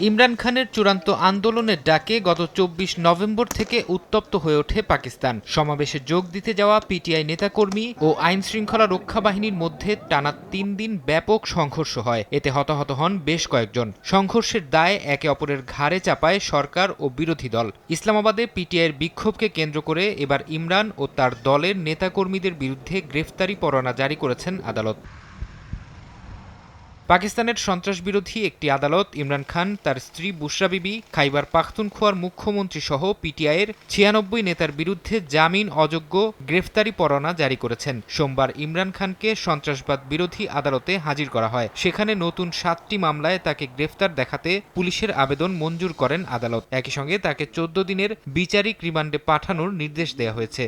ইমরান খানের চূড়ান্ত আন্দোলনের ডাকে গত ২৪ নভেম্বর থেকে উত্তপ্ত হয়ে ওঠে পাকিস্তান। সমাবেশে যোগ দিতে যাওয়া পিটিআই নেতাকর্মী ও আইনশৃঙ্খলা রক্ষা বাহিনীর মধ্যে টানা ৩ দিন ব্যাপক সংঘর্ষ হয়। এতে হতাহত হন বেশ কয়েকজন। সংঘর্ষের দায় একে অপরের ঘাড়ে চাপায় সরকার ও বিরোধী দল। ইসলামাবাদে পিটিআইয়ের বিক্ষোভকে কেন্দ্র করে এবার ইমরান ও তার দলের নেতাকর্মীদের বিরুদ্ধে গ্রেফতারি পরোয়ানা জারি করেছেন আদালত। পাকিস্তানের সন্ত্রাসবিরোধী একটি আদালত ইমরান খান, তার স্ত্রী বুশরা বিবি, খাইবার পাখতুনখোয়ার মুখ্যমন্ত্রী সহ পিটিআইয়ের ৯৬ নেতার বিরুদ্ধে জামিন অযোগ্য গ্রেফতারি পরোয়ানা জারি করেছেন। সোমবার ইমরান খানকে সন্ত্রাসবাদ বিরোধী আদালতে হাজির করা হয়। সেখানে নতুন ৭টি মামলায় তাকে গ্রেফতার দেখাতে পুলিশের আবেদন মঞ্জুর করেন আদালত। একই সঙ্গে তাকে ১৪ দিনের বিচারিক রিমান্ডে পাঠানোর নির্দেশ দেওয়া হয়েছে।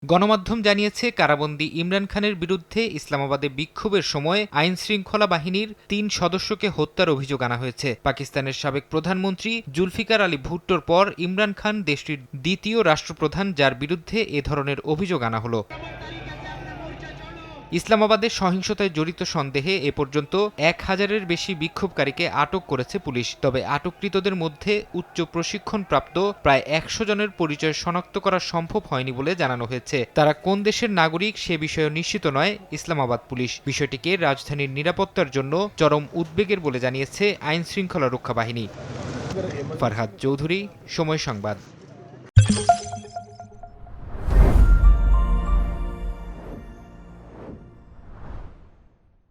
গণমাধ্যম জানিয়েছে, কারাবন্দী ইমরান খানের বিরুদ্ধে ইসলামাবাদে বিক্ষোভের সময় আইনশৃঙ্খলা বাহিনীর ৩ সদস্যকে হত্যার অভিযোগ আনা হয়েছে। পাকিস্তানের সাবেক প্রধানমন্ত্রী জুলফিকার আলী ভুট্টোর পর ইমরান খান দেশটির দ্বিতীয় রাষ্ট্রপ্রধান যার বিরুদ্ধে এ ধরনের অভিযোগ আনা হলো। ইসলামাবাদে সহিংসতায় জড়িত সন্দেহে এ পর্যন্ত ১,০০০-এর বেশি বিক্ষোভকারীকে আটক করেছে পুলিশ। তবে আটককৃতদের মধ্যে উচ্চ প্রশিক্ষণপ্রাপ্ত প্রায় ১০০ জনের পরিচয় শনাক্ত করা সম্ভব হয়নি বলে জানানো হয়েছে। তারা কোন দেশের নাগরিক সে বিষয়ে নিশ্চিত নয় ইসলামাবাদ পুলিশ। বিষয়টিকে রাজধানীর নিরাপত্তার জন্য চরম উদ্বেগের বলে জানিয়েছে আইনশৃঙ্খলা রক্ষা বাহিনী। ফারহাদ চৌধুরী, সময় সংবাদ।